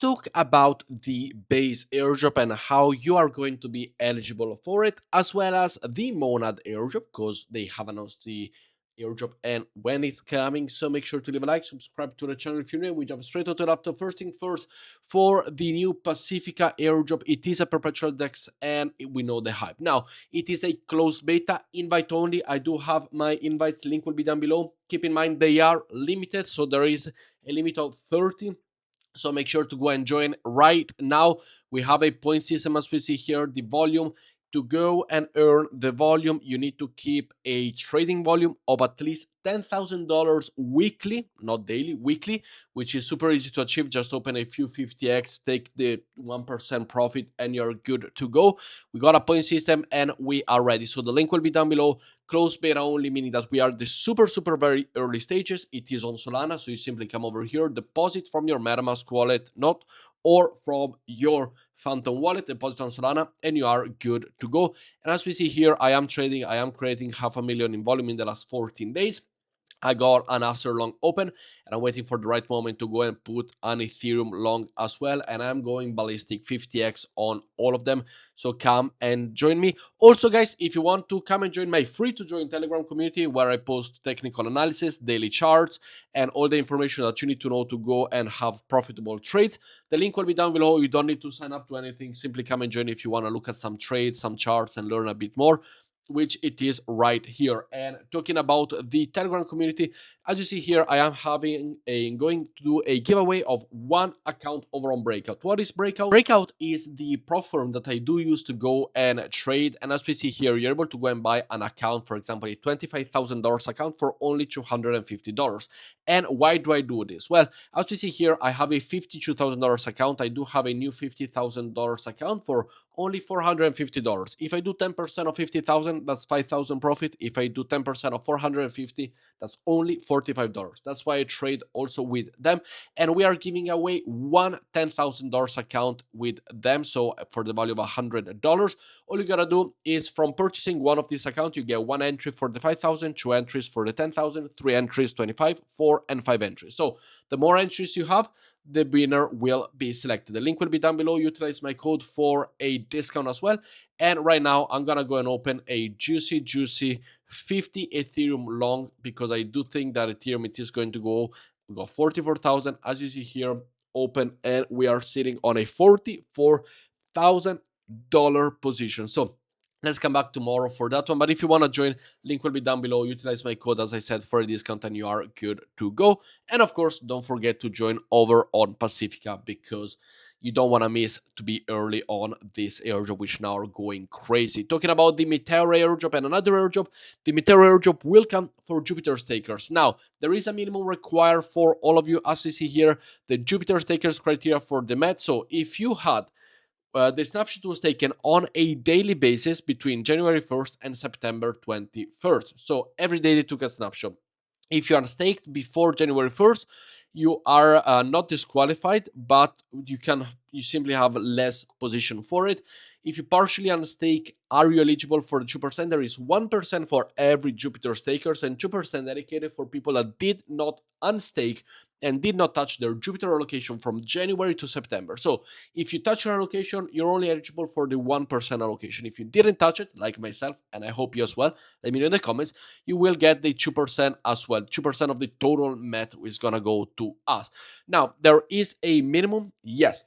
talk about the base airdrop and how you are going to be eligible for it, as well as the monad airdrop, because they have announced the airdrop and when it's coming. So make sure to leave a like, subscribe to the channel if you're new. We jump straight onto the laptop. First thing first, for the new Pacifica airdrop, it is a perpetual dex and we know the hype. Now, it is a closed beta, invite only. I do have my invites, link will be down below. Keep in mind they are limited, so there is a limit of 30. So make sure to go and join right now. We have a point system as we see here, the volume. To go and earn the volume, you need to keep a trading volume of at least $10,000 weekly, not daily, weekly, which is super easy to achieve. Just open a few 50x, take the 1% profit, and you're good to go. We got a point system and we are ready. So the link will be down below. Closed beta only, meaning that we are the super very early stages. It is on Solana, so you simply come over here, deposit from your MetaMask wallet, not or from your Phantom wallet, deposit on Solana, and you are good to go. And as we see here, I am trading, I am creating 500,000 in volume in the last 14 days. I got an Aster long open and I'm waiting for the right moment to go and put an Ethereum long as well. And I'm going ballistic 50x on all of them. So come and join me. Also, guys, if you want to come and join my free to join Telegram community where I post technical analysis, daily charts, and all the information that you need to know to go and have profitable trades, the link will be down below. You don't need to sign up to anything. Simply come and join if you want to look at some trades, some charts, and learn a bit more, which it is right here. And talking about the Telegram community, as you see here, I am going to do a giveaway of one account over on Breakout. What is Breakout? Breakout is the platform that I do use to go and trade. And as we see here, you're able to go and buy an account, for example, a $25,000 account for only $250. And why do I do this? Well, as we see here, I have a $52,000 account. I do have a new $50,000 account for only $450. If I do 10% of 50,000, that's 5,000 profit. If I do 10% of 450, that's only $45. That's why I trade also with them. And we are giving away one $10,000 account with them. So for the value of $100, all you gotta do is from purchasing one of these accounts, you get one entry for the 5,000, two entries for the 10,000, three entries, 25, 4 and 5 entries. So the more entries you have, the winner will be selected. The link will be down below. Utilize my code for a discount as well. And right now, I'm gonna go and open a juicy 50 Ethereum long because I do think that Ethereum it is going to go. We got 44,000 as you see here, open, and we are sitting on a $44,000 position. So let's come back tomorrow for that one. But if you want to join, link will be down below. Utilize my code, as I said, for a discount and you are good to go. And of course, don't forget to join over on Pacifica because you don't want to miss to be early on this airdrop, which now are going crazy. Talking about the Meteora airdrop and another airdrop, the Meteora airdrop will come for Jupiter stakers. Now, there is a minimum required for all of you, as you see here, the Jupiter stakers criteria for the Met. So if you had the snapshot was taken on a daily basis between January 1st and September 21st. So every day they took a snapshot. If you are staked before January 1st, you are not disqualified, but you simply have less position for it. If you partially unstake, are you eligible for the 2%? There is 1% for every Jupiter stakers and 2% dedicated for people that did not unstake and did not touch their Jupiter allocation from January to September. So if you touch your allocation, you're only eligible for the 1% allocation. If you didn't touch it, like myself, and I hope you as well, let me know in the comments, you will get the 2% as well. 2% of the total MET is gonna go to us. Now, there is a minimum, yes.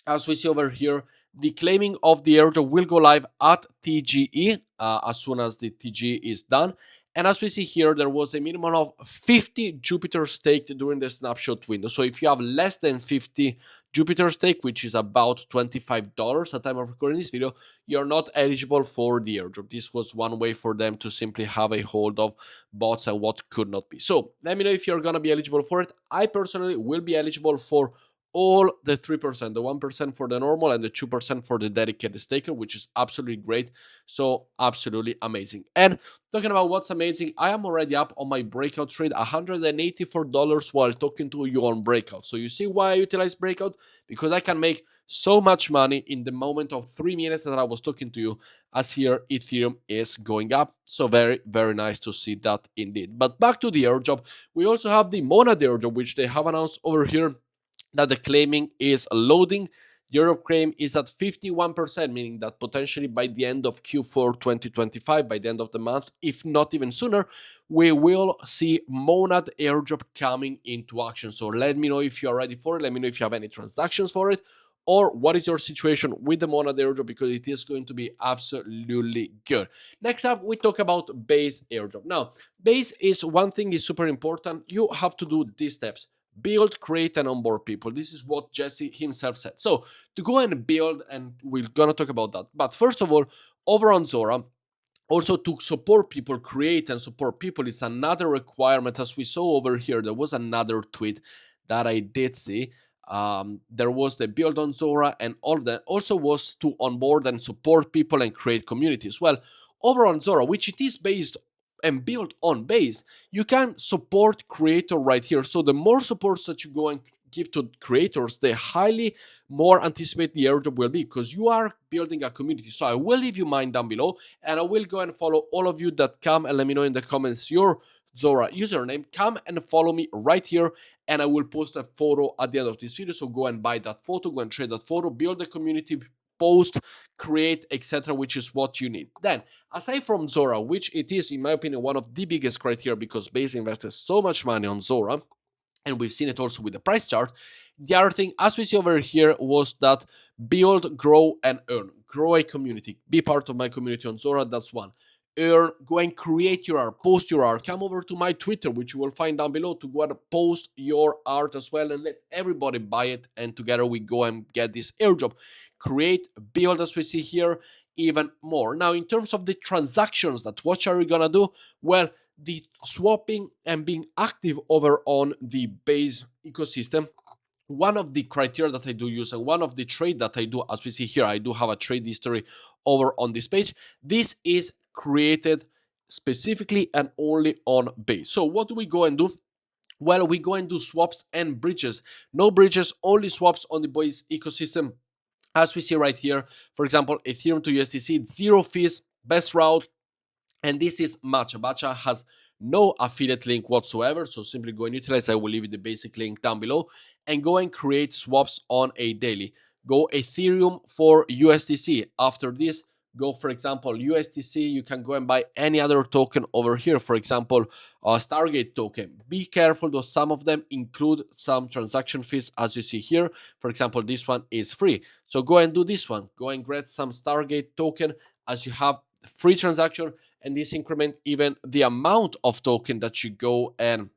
As we see over here, the claiming of the airdrop will go live at TGE as soon as the TGE is done. And as we see here, there was a minimum of 50 Jupiter staked during the snapshot window. So if you have less than 50 Jupiter stake, which is about $25 at the time of recording this video, you're not eligible for the airdrop. This was one way for them to simply have a hold of bots and what could not be. So let me know if you're going to be eligible for it. I personally will be eligible for all the 3%, the 1% for the normal and the 2% for the dedicated staker, which is absolutely great. So absolutely amazing. And talking about what's amazing, I am already up on my breakout trade, $184 while talking to you on breakout. So you see why I utilize breakout? Because I can make so much money in the moment of 3 minutes that I was talking to you, as here Ethereum is going up. So very nice to see that indeed. But back to the airdrop, we also have the monad airdrop, which they have announced over here. that the claiming is loading. The Europe claim is at 51%, meaning that potentially by the end of Q4 2025, by the end of the month, if not even sooner, we will see Monad airdrop coming into action. So let me know if you are ready for it. Let me know if you have any transactions for it, or what is your situation with the Monad airdrop, because it is going to be absolutely good. Next up, we talk about base airdrop. Now, base is one thing is super important. You have to do these steps: build, create, and onboard people. This is what Jesse himself said. So to go and build, and we're gonna talk about that. But first of all, over on Zora, also to support people, create and support people is another requirement. As we saw over here, there was another tweet that I did see. There was the build on Zora, and all that also was to onboard and support people and create communities. Well, over on Zora, which it is based and built on base, you can support creator right here. So the more supports that you go and give to creators, the highly more anticipate the airdrop will be, because you are building a community. So I will leave you mine down below, and I will go and follow all of you that come and let me know in the comments your Zora username. Come and follow me right here, and I will post a photo at the end of this video. So go and buy that photo, go and trade that photo, build a community, post, create, etc., which is what you need. Then, aside from Zora, which it is in my opinion one of the biggest criteria, because base invested so much money on Zora, and we've seen it also with the price chart. The other thing, as we see over here, was that build, grow, and earn. Grow a community. Be part of my community on Zora. That's one. Earn, go and create your art, post your art. Come over to my Twitter, which you will find down below, to go and post your art as well, and let everybody buy it. And together we go and get this airdrop. Create, build, as we see here, even more. Now, in terms of the transactions, that what are we gonna do? Well, the swapping and being active over on the base ecosystem, one of the criteria that I do use, and one of the trade that I do, as we see here, I do have a trade history over on this page. This is created specifically and only on base. So what do we go and do? Well, we go and do swaps and bridges. No bridges, only swaps on the base ecosystem. As we see right here, for example, Ethereum to USDC, zero fees, best route, and this is Matcha. Matcha has no affiliate link whatsoever, so simply go and utilize. I will leave you the basic link down below, and go and create swaps on a daily. Go Ethereum for USDC. After this, go, for example, USDC. You can go and buy any other token over here, for example, Stargate token. Be careful though, some of them include some transaction fees, as you see here. For example, this one is free, so go and do this one. Go and get some Stargate token, as you have free transaction, and this increment even the amount of token that you go and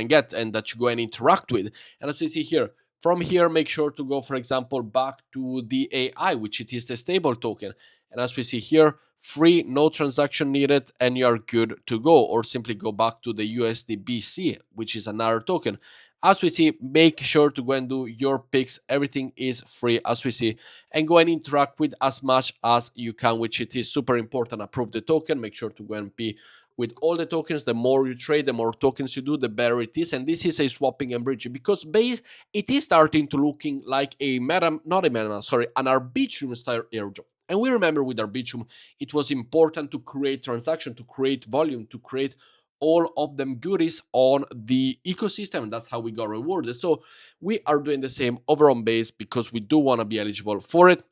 get, and that you go and interact with. And as you see here, from here, make sure to go, for example, back to the AI, which it is the stable token. And as we see here, free, no transaction needed, and you are good to go. Or simply go back to the USDBC, which is another token. As we see, make sure to go and do your picks. Everything is free, as we see, and go and interact with as much as you can, which it is super important. Approve the token. Make sure to go and be with all the tokens. The more you trade, the more tokens you do, the better it is. And this is a swapping and bridging, because base, it is starting to looking like a not a meta, sorry, an Arbitrum style airdrop. And we remember with Arbitrum, it was important to create transaction, to create volume, to create all of them goodies on the ecosystem, and that's how we got rewarded. So we are doing the same over on base, because we do want to be eligible for it,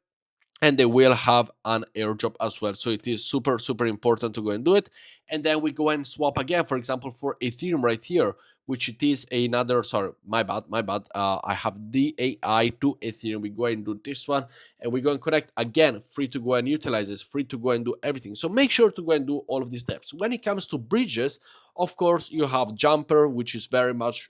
and they will have an airdrop as well. So it is super, super important to go and do it. And then we go and swap again, for example, for Ethereum right here, which it is another, sorry, my bad. I have the AI to Ethereum. We go and do this one, and we go and connect again, free to go and utilize this, free to go and do everything. So make sure to go and do all of these steps. When it comes to bridges, of course, you have Jumper, which is very much,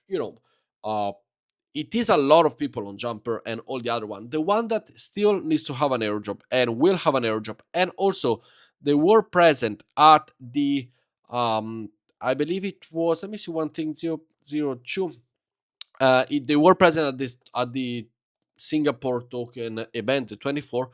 it is a lot of people on Jumper and all the other one. The one that still needs to have an airdrop and will have an airdrop, and also they were present at the I believe it was, let me see one thing, 002. They were present at this at the Singapore token event, the 24,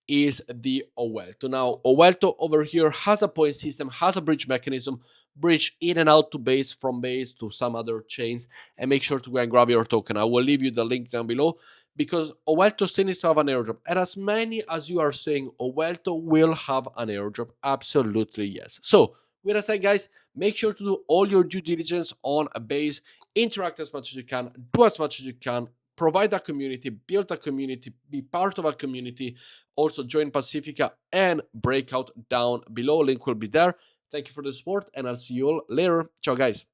is the Owelto. Now, Owelto over here has a point system, has a bridge mechanism, bridge in and out to base, from base to some other chains, and make sure to go and grab your token. I will leave you the link down below, because Owelto still needs to have an airdrop. And as many as you are saying, Owelto will have an airdrop. Absolutely yes. So, with that said, guys, make sure to do all your due diligence on a base. interact as much as you can, do as much as you can, provide a community, build a community, be part of a community. Also join Pacifica and Breakout down below. Link will be there. Thank you for the support, and I'll see you all later. Ciao, guys.